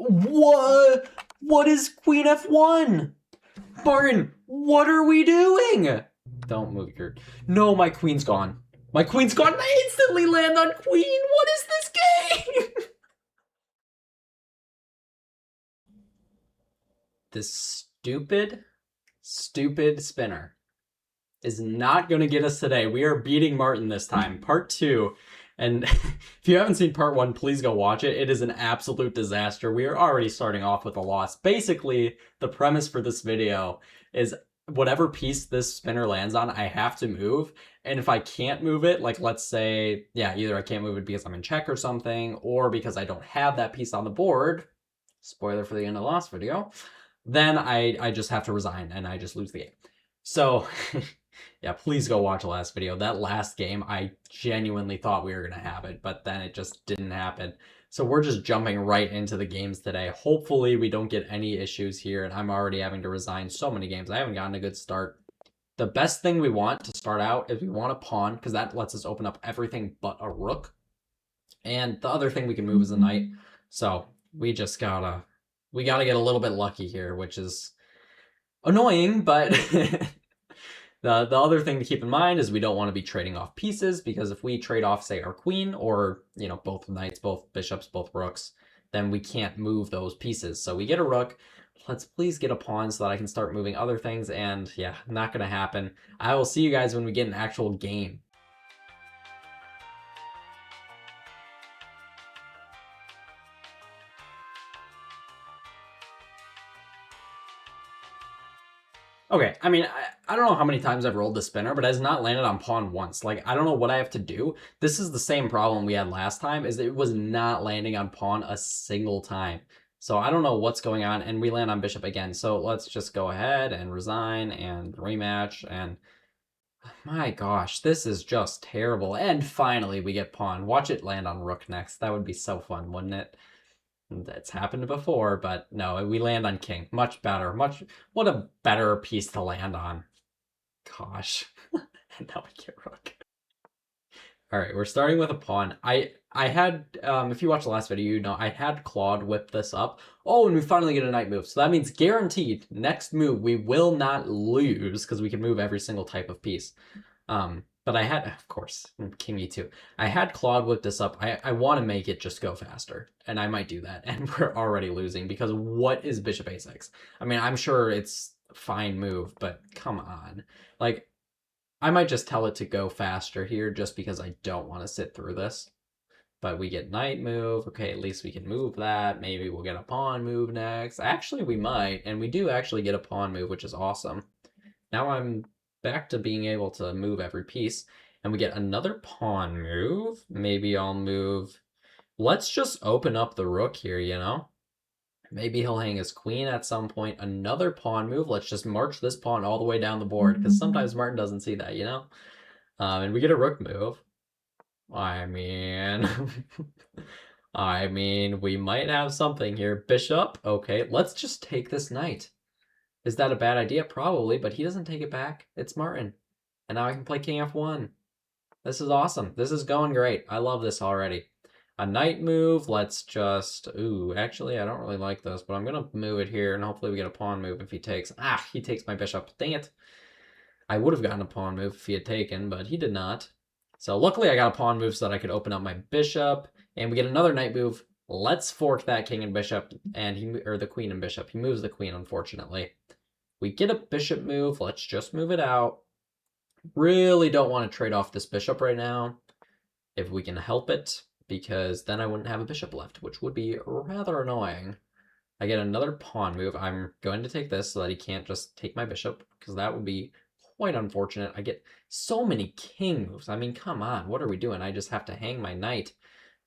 What? What is queen f1? Martin, what are we doing? Don't move your... No, my queen's gone. My queen's gone and I instantly land on queen. What is this game? This stupid spinner is not going to get us today. We are beating Martin this time. Part 2. And if you haven't seen part 1, please go watch it. It is an absolute disaster. We are already starting off with a loss. Basically, the premise for this video is whatever piece this spinner lands on, I have to move. And if I can't move it, like let's say, yeah, either I can't move it because I'm in check or something, or because I don't have that piece on the board, spoiler for the end of the last video, then I just have to resign and I just lose the game. So yeah, please go watch the last video. That last game, I genuinely thought we were going to have it, but then it just didn't happen. So we're just jumping right into the games today. Hopefully we don't get any issues here, and I'm already having to resign so many games. I haven't gotten a good start. The best thing we want to start out is we want a pawn, because that lets us open up everything but a rook. And the other thing we can move is a knight. So we just gotta get a little bit lucky here, which is annoying, but the other thing to keep in mind is we don't want to be trading off pieces, because if we trade off, say, our queen or, you know, both knights, both bishops, both rooks, then we can't move those pieces. So we get a rook. Let's please get a pawn so that I can start moving other things, and yeah, not gonna happen. I will see you guys when we get an actual game. Okay, I mean, I don't know how many times I've rolled the spinner, but it has not landed on pawn once. Like, I don't know what I have to do. This is the same problem we had last time, is it was not landing on pawn a single time. So I don't know what's going on, and we land on bishop again. So let's just go ahead and resign and rematch, and my gosh, this is just terrible. And finally, we get pawn. Watch it land on rook next. That would be so fun, wouldn't it? That's happened before, but no, we land on king. Much better. What a better piece to land on. Gosh. And now we get rook. All right, we're starting with a pawn. I had, if you watched the last video, you know, I had Claude whip this up. Oh, and we finally get a knight move. So that means guaranteed, next move, we will not lose, because we can move every single type of piece. But I had, of course, king e2. I had Claude whip this up. I want to make it just go faster, and I might do that. And we're already losing, because what is bishop a6? I mean, I'm sure it's a fine move, but come on. Like, I might just tell it to go faster here just because I don't want to sit through this. But we get knight move. Okay, at least we can move that. Maybe we'll get a pawn move next. Actually, we might, and we do actually get a pawn move, which is awesome. Now I'm back to being able to move every piece, and we get another pawn move. Maybe I'll move... Let's just open up the rook here, you know? Maybe he'll hang his queen at some point. Another pawn move. Let's just march this pawn all the way down the board, because sometimes Martin doesn't see that, you know? And we get a rook move. I mean... I mean, we might have something here. Bishop. Okay, let's just take this knight. Is that a bad idea? Probably, but he doesn't take it back. It's Martin. And now I can play king f1. This is awesome. This is going great. I love this already. A knight move. Let's just... Ooh, actually, I don't really like this, but I'm going to move it here, and hopefully we get a pawn move if he takes... Ah, he takes my bishop. Dang it. I would have gotten a pawn move if he had taken, but he did not. So luckily I got a pawn move so that I could open up my bishop, and we get another knight move. Let's fork that king and bishop, and or the queen and bishop. He moves the queen, unfortunately. We get a bishop move. Let's just move it out. Really don't want to trade off this bishop right now, if we can help it, because then I wouldn't have a bishop left, which would be rather annoying. I get another pawn move. I'm going to take this so that he can't just take my bishop, because that would be quite unfortunate. I get so many king moves. I mean, come on, what are we doing? I just have to hang my knight,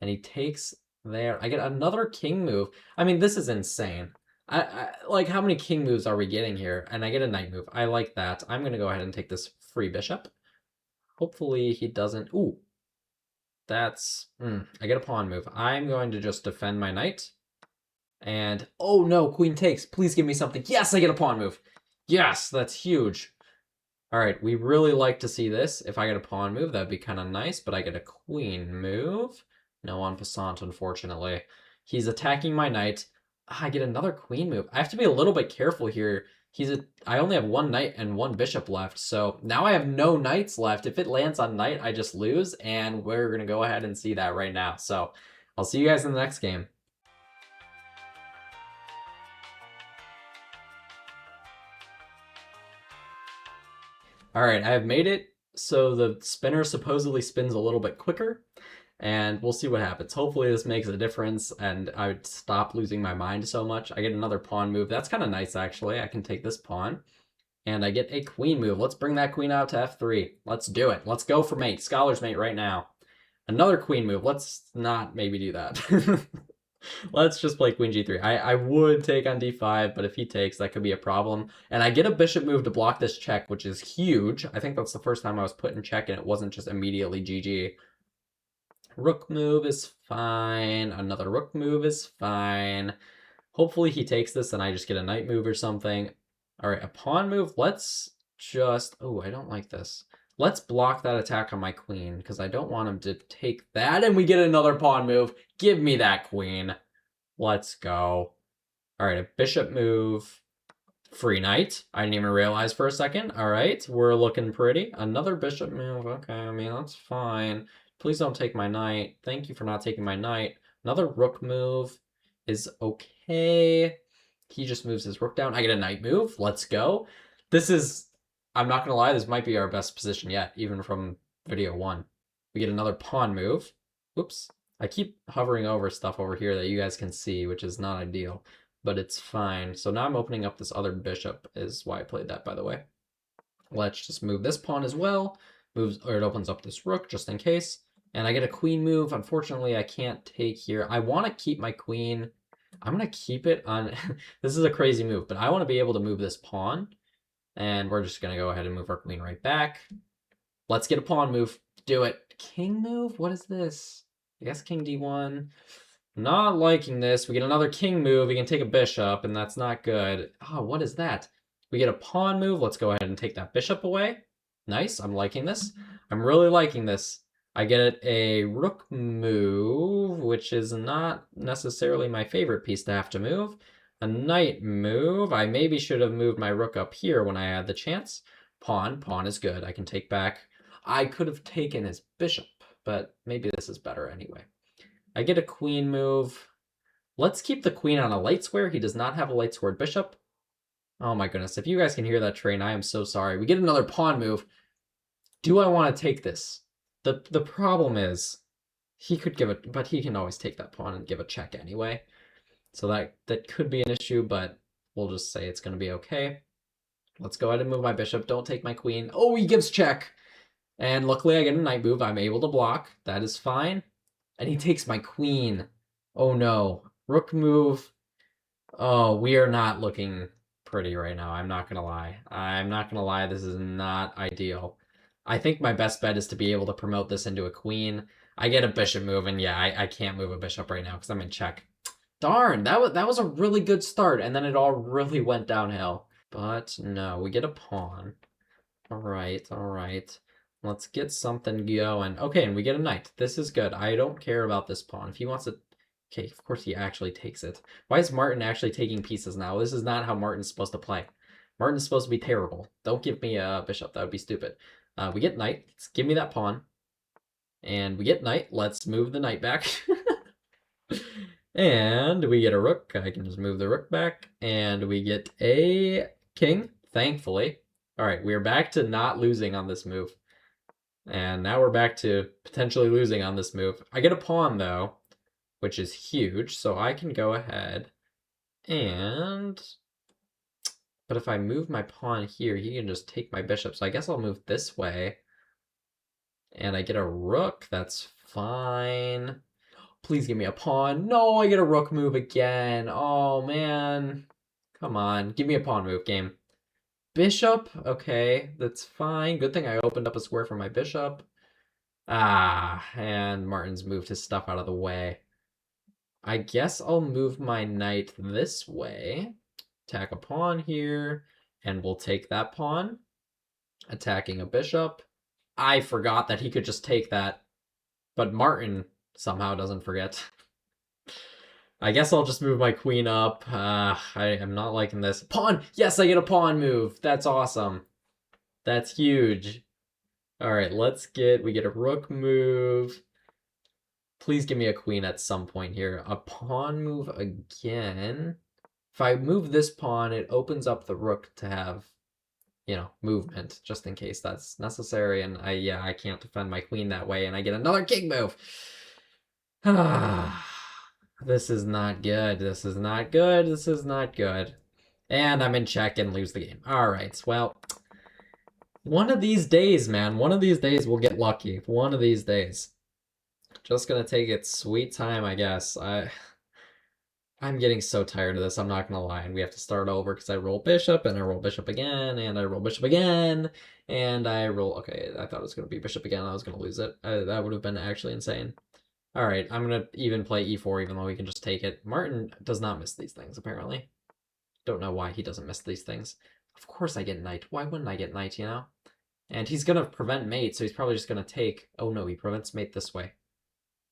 and he takes there. I get another king move. I mean, this is insane. I like, how many king moves are we getting here? And I get a knight move. I like that. I'm going to go ahead and take this free bishop. Hopefully he doesn't... Ooh. That's... I get a pawn move. I'm going to just defend my knight. And... Oh no, queen takes. Please give me something. Yes, I get a pawn move. Yes, that's huge. Alright, we really like to see this. If I get a pawn move, that'd be kind of nice, but I get a queen move. No en passant, unfortunately. He's attacking my knight. I get another queen move. I have to be a little bit careful here. I only have one knight and one bishop left, so now I have no knights left. If it lands on knight, I just lose, and we're gonna go ahead and see that right now. So I'll see you guys in the next game. All right, I have made it. So the spinner supposedly spins a little bit quicker, and we'll see what happens. Hopefully this makes a difference and I would stop losing my mind so much. I get another pawn move. That's kind of nice, actually. I can take this pawn, and I get a queen move. Let's bring that queen out to f3. Let's do it. Let's go for mate. Scholar's mate right now. Another queen move. Let's not maybe do that. Let's just play queen g3. I would take on d5, but if he takes, that could be a problem. And I get a bishop move to block this check, which is huge. I think that's the first time I was put in check and it wasn't just immediately GG. Rook move is fine. Another rook move is fine. Hopefully he takes this and I just get a knight move or something. All right, a pawn move. Let's just... Oh, I don't like this. Let's block that attack on my queen because I don't want him to take that. And we get another pawn move. Give me that queen. Let's go. All right, a bishop move. Free knight. I didn't even realize for a second. All right, we're looking pretty. Another bishop move. Okay, I mean, that's fine. Please don't take my knight. Thank you for not taking my knight. Another rook move is okay. He just moves his rook down. I get a knight move. Let's go. This is, I'm not going to lie, this might be our best position yet, even from video 1. We get another pawn move. Oops. I keep hovering over stuff over here that you guys can see, which is not ideal, but it's fine. So now I'm opening up this other bishop, is why I played that, by the way. Let's just move this pawn as well. It opens up this rook just in case. And I get a queen move. Unfortunately, I can't take here. I want to keep my queen. I'm going to keep it on... This is a crazy move, but I want to be able to move this pawn. And we're just going to go ahead and move our queen right back. Let's get a pawn move. Do it. King move? What is this? I guess king d1. Not liking this. We get another king move. We can take a bishop, and that's not good. Oh, what is that? We get a pawn move. Let's go ahead and take that bishop away. Nice. I'm liking this. I'm really liking this. I get a rook move, which is not necessarily my favorite piece to have to move. A knight move. I maybe should have moved my rook up here when I had the chance. Pawn. Pawn is good. I can take back. I could have taken his bishop, but maybe this is better anyway. I get a queen move. Let's keep the queen on a light square. He does not have a light squared bishop. Oh my goodness. If you guys can hear that train, I am so sorry. We get another pawn move. Do I want to take this? The problem is he could give it, but he can always take that pawn and give a check anyway. So that could be an issue, but we'll just say it's going to be okay. Let's go ahead and move my bishop. Don't take my queen. Oh, he gives check. And luckily I get a knight move. I'm able to block. That is fine. And he takes my queen. Oh no. Rook move. Oh, we are not looking pretty right now. I'm not going to lie. I'm not going to lie. This is not ideal. I think my best bet is to be able to promote this into a queen. I get a bishop move, and yeah, I can't move a bishop right now because I'm in check. Darn, that was a really good start, and then it all really went downhill. But no, we get a pawn. All right, all right. Let's get something going. Okay, and we get a knight. This is good. I don't care about this pawn. If he wants to... Okay, of course he actually takes it. Why is Martin actually taking pieces now? This is not how Martin's supposed to play. Martin's supposed to be terrible. Don't give me a bishop. That would be stupid. We get knight. Let's give me that pawn. And we get knight. Let's move the knight back. And we get a rook. I can just move the rook back. And we get a king, thankfully. All right, we are back to not losing on this move. And now we're back to potentially losing on this move. I get a pawn, though, which is huge. So I can go ahead and... But if I move my pawn here, he can just take my bishop. So I guess I'll move this way. And I get a rook. That's fine. Please give me a pawn. No, I get a rook move again. Oh, man. Come on. Give me a pawn move, game. Bishop. Okay, that's fine. Good thing I opened up a square for my bishop. Ah, and Martin's moved his stuff out of the way. I guess I'll move my knight this way. Attack a pawn here, and we'll take that pawn. Attacking a bishop. I forgot that he could just take that, but Martin somehow doesn't forget. I guess I'll just move my queen up. I am not liking this. Pawn! Yes, I get a pawn move. That's awesome. That's huge. All right, we get a rook move. Please give me a queen at some point here. A pawn move again. If I move this pawn, it opens up the rook to have, movement, just in case that's necessary. And I can't defend my queen that way, and I get another king move. This is not good. This is not good. This is not good. And I'm in check and lose the game. All right, well, one of these days, man, one of these days we'll get lucky. One of these days. Just gonna take its sweet time, I guess. I'm getting so tired of this, I'm not gonna lie, and we have to start over because I roll bishop, and I roll bishop again, and I roll bishop again, and I roll... Okay, I thought it was gonna be bishop again, I was gonna lose it. That would have been actually insane. Alright, I'm gonna even play e4, even though we can just take it. Martin does not miss these things, apparently. Don't know why he doesn't miss these things. Of course I get knight. Why wouldn't I get knight, you know? And he's gonna prevent mate, so he's probably just gonna take... Oh no, he prevents mate this way.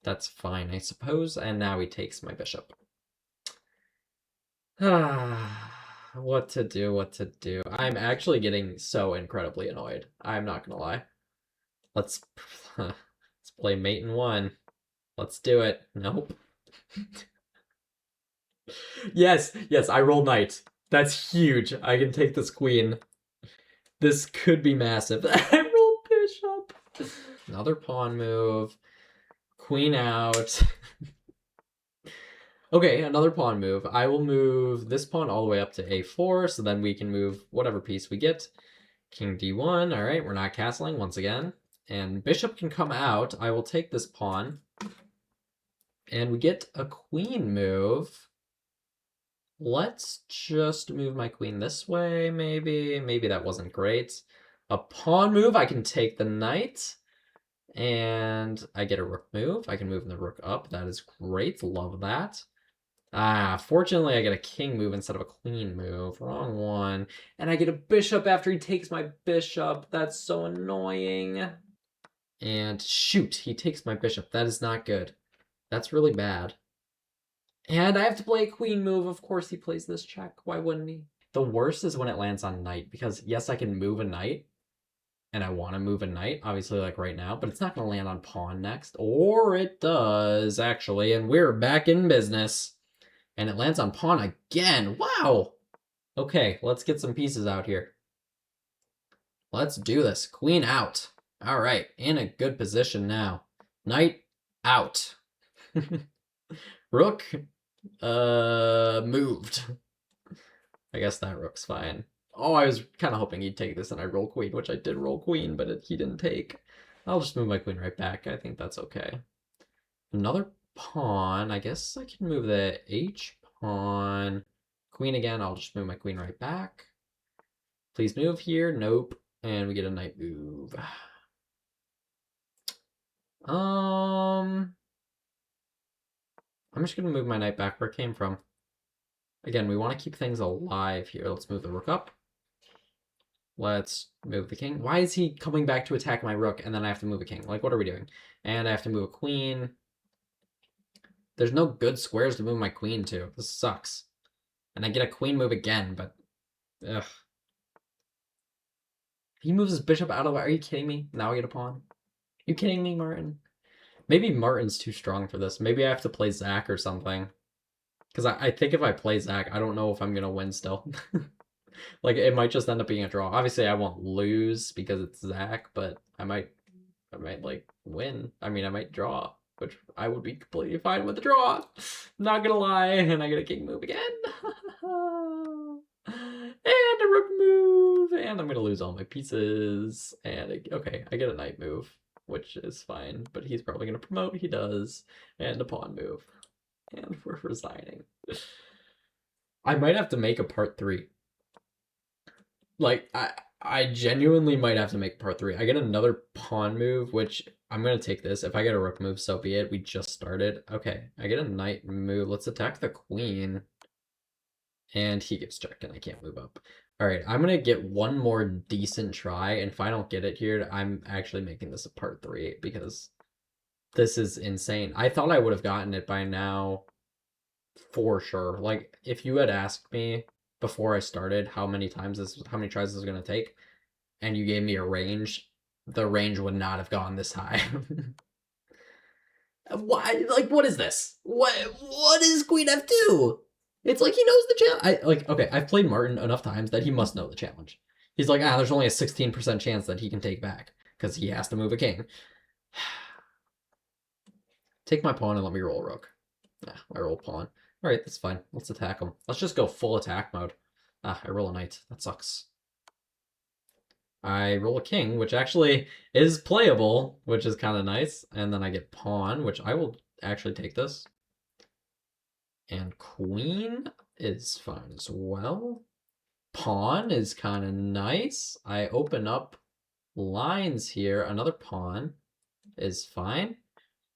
That's fine, I suppose. And now he takes my bishop. What to do, what to do. I'm actually getting so incredibly annoyed. I'm not gonna lie. Let's play mate in one. Let's do it. Nope. Yes, I roll knight. That's huge. I can take this queen. This could be massive. I roll bishop. Another pawn move. Queen out. Okay, another pawn move. I will move this pawn all the way up to a4, so then we can move whatever piece we get. King d1, all right, we're not castling once again. And bishop can come out. I will take this pawn. And we get a queen move. Let's just move my queen this way, maybe. Maybe that wasn't great. A pawn move, I can take the knight. And I get a rook move. I can move the rook up. That is great. Love that. Fortunately, I get a king move instead of a queen move. Wrong one. And I get a bishop after he takes my bishop. That's so annoying. And shoot, he takes my bishop. That is not good. That's really bad. And I have to play a queen move. Of course he plays this check. Why wouldn't he? The worst is when it lands on knight, because yes, I can move a knight. And I want to move a knight, obviously, like right now, but it's not going to land on pawn next. Or it does, actually, and we're back in business. And it lands on pawn again. Wow! Okay, let's get some pieces out here. Let's do this. Queen out. All right, in a good position now. Knight out. Rook moved. I guess that rook's fine. Oh, I was kind of hoping he'd take this and I roll queen, which I did roll queen, but he didn't take. I'll just move my queen right back. I think that's okay. Another pawn. I guess I can move the h pawn. Queen again. I'll just move my queen right back. Please move here. Nope. And we get a knight move. I'm just going to move my knight back where it came from. Again, we want to keep things alive here. Let's move the rook up. Let's move the king. Why is he coming back to attack my rook and then I have to move a king? Like, what are we doing? And I have to move a queen. There's no good squares to move my queen to. This sucks. And I get a queen move again, but... Ugh. He moves his bishop out of the way. Are you kidding me? Now I get a pawn? Are you kidding me, Martin? Maybe Martin's too strong for this. Maybe I have to play Zach or something. Because I think if I play Zach, I don't know if I'm going to win still. Like, it might just end up being a draw. Obviously, I won't lose because it's Zach, but I might like, win. I mean, I might draw, which I would be completely fine with the draw. Not gonna lie, and I get a king move again. And a rook move, and I'm gonna lose all my pieces. And, okay, I get a knight move, which is fine, but he's probably gonna promote. He does. And a pawn move. And we're resigning. I might have to make a part 3. Like, I genuinely might have to make part 3. I get another pawn move, which I'm going to take this. If I get a rook move, so be it. We just started. Okay, I get a knight move. Let's attack the queen. And he gives check, and I can't move up. All right, I'm going to get one more decent try, and if I don't get it here, I'm actually making this a part 3, because this is insane. I thought I would have gotten it by now. for sure. Like, if you had asked me before I started how many tries this was gonna take, and you gave me a range, the range would not have gone this high. Why? Like, what is this? What is Queen F2? It's like he knows the challenge. Okay, I've played Martin enough times that he must know the challenge. He's like, there's only a 16% chance that he can take back because he has to move a king. Take my pawn and let me roll a rook. I roll pawn. All right, that's fine. Let's attack him. Let's just go full attack mode. I roll a knight. That sucks. I roll a king, which actually is playable, which is kind of nice. And then I get pawn, which I will actually take this. And queen is fine as well. Pawn is kind of nice. I open up lines here. Another pawn is fine.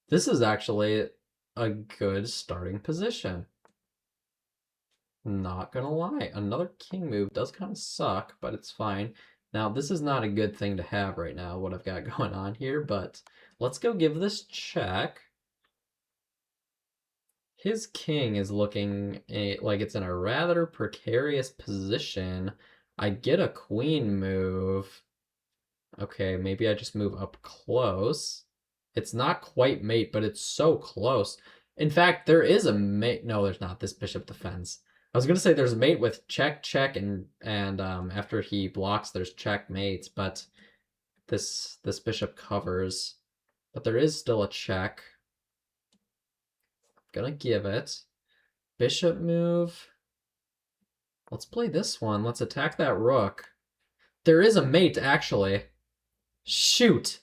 This is actually a good starting position. Not gonna lie. Another king move does kind of suck, but it's fine. Now, this is not a good thing to have right now, what I've got going on here, but let's go give this check. His king is looking like it's in a rather precarious position. I get a queen move. Okay, maybe I just move up close. It's not quite mate, but it's so close. In fact, there is a mate. No, there's not. This bishop defends. I was gonna say there's a mate with check, check, and after he blocks, there's checkmate, but this bishop covers. But there is still a check. Gonna give it. Bishop move. Let's play this one. Let's attack that rook. There is a mate, actually. Shoot.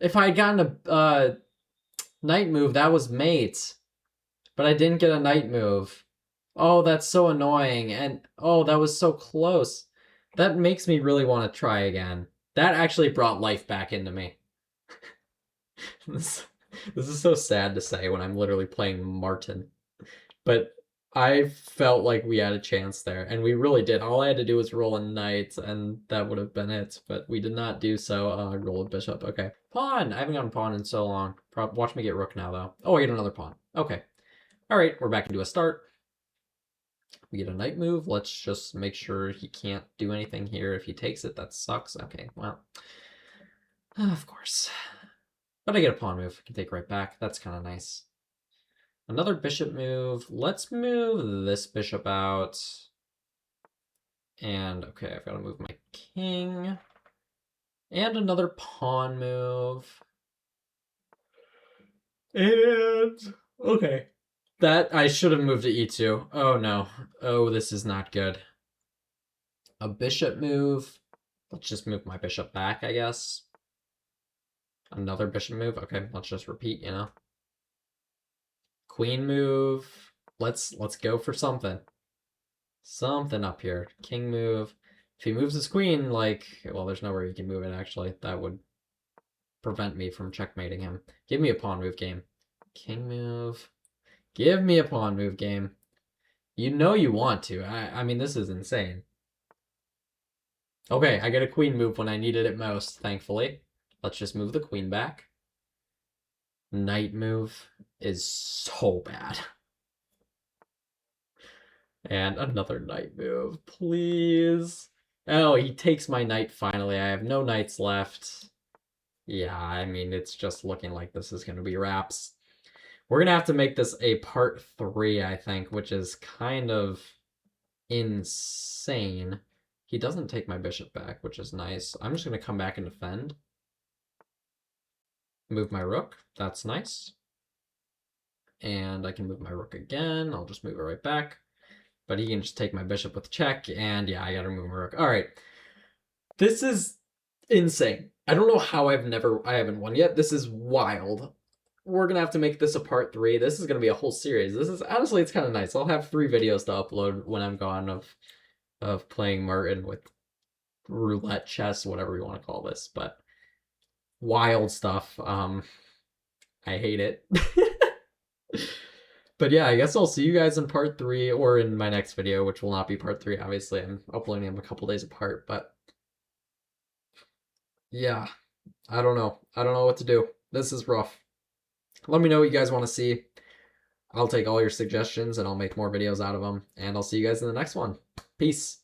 If I had gotten a knight move, that was mate. But I didn't get a knight move. Oh, that's so annoying. And, oh, that was so close. That makes me really want to try again. That actually brought life back into me. This is so sad to say when I'm literally playing Martin. But I felt like we had a chance there, and we really did. All I had to do was roll a knight, and that would have been it. But we did not do so. Roll a bishop. Okay. Pawn! I haven't gotten pawn in so long. Watch me get rook now, though. Oh, I get another pawn. Okay. All right, we're back into a start. We get a knight move. Let's just make sure he can't do anything here. If he takes it, that sucks. Okay, well. Of course. But I get a pawn move. I can take right back. That's kind of nice. Another bishop move. Let's move this bishop out. And, okay, I've got to move my king. And another pawn move. And, okay. That, I should have moved to e2. Oh, no. Oh, this is not good. A bishop move. Let's just move my bishop back, I guess. Another bishop move. Okay, let's just repeat, you know. Queen move. Let's go for something. Something up here. King move. If he moves his queen, like, well, there's nowhere he can move it, actually. That would prevent me from checkmating him. Give me a pawn move game. King move. Give me a pawn move game. You know you want to. I mean, this is insane. Okay, I get a queen move when I needed it most, thankfully. Let's just move the queen back. Knight move is so bad. And another knight move, please. Oh, he takes my knight finally. I have no knights left. Yeah, I mean, it's just looking like this is going to be wraps. We're going to have to make this a part 3, I think, which is kind of insane. He doesn't take my bishop back, which is nice. I'm just going to come back and defend. Move my rook. That's nice. And I can move my rook again. I'll just move it right back. But he can just take my bishop with check, and yeah, I gotta move my rook. All right. This is insane. I don't know how I haven't won yet. This is wild. We're gonna have to make this a part 3. This is gonna be a whole series. This is, honestly, it's kind of nice. I'll have 3 videos to upload when I'm gone of playing Martin with roulette chess, whatever you want to call this, but wild stuff. I hate it. But yeah, I guess I'll see you guys in part 3 or in my next video, which will not be part 3. Obviously, I'm uploading them a couple days apart, but yeah, I don't know. I don't know what to do. This is rough. Let me know what you guys want to see. I'll take all your suggestions and I'll make more videos out of them. And I'll see you guys in the next one. Peace.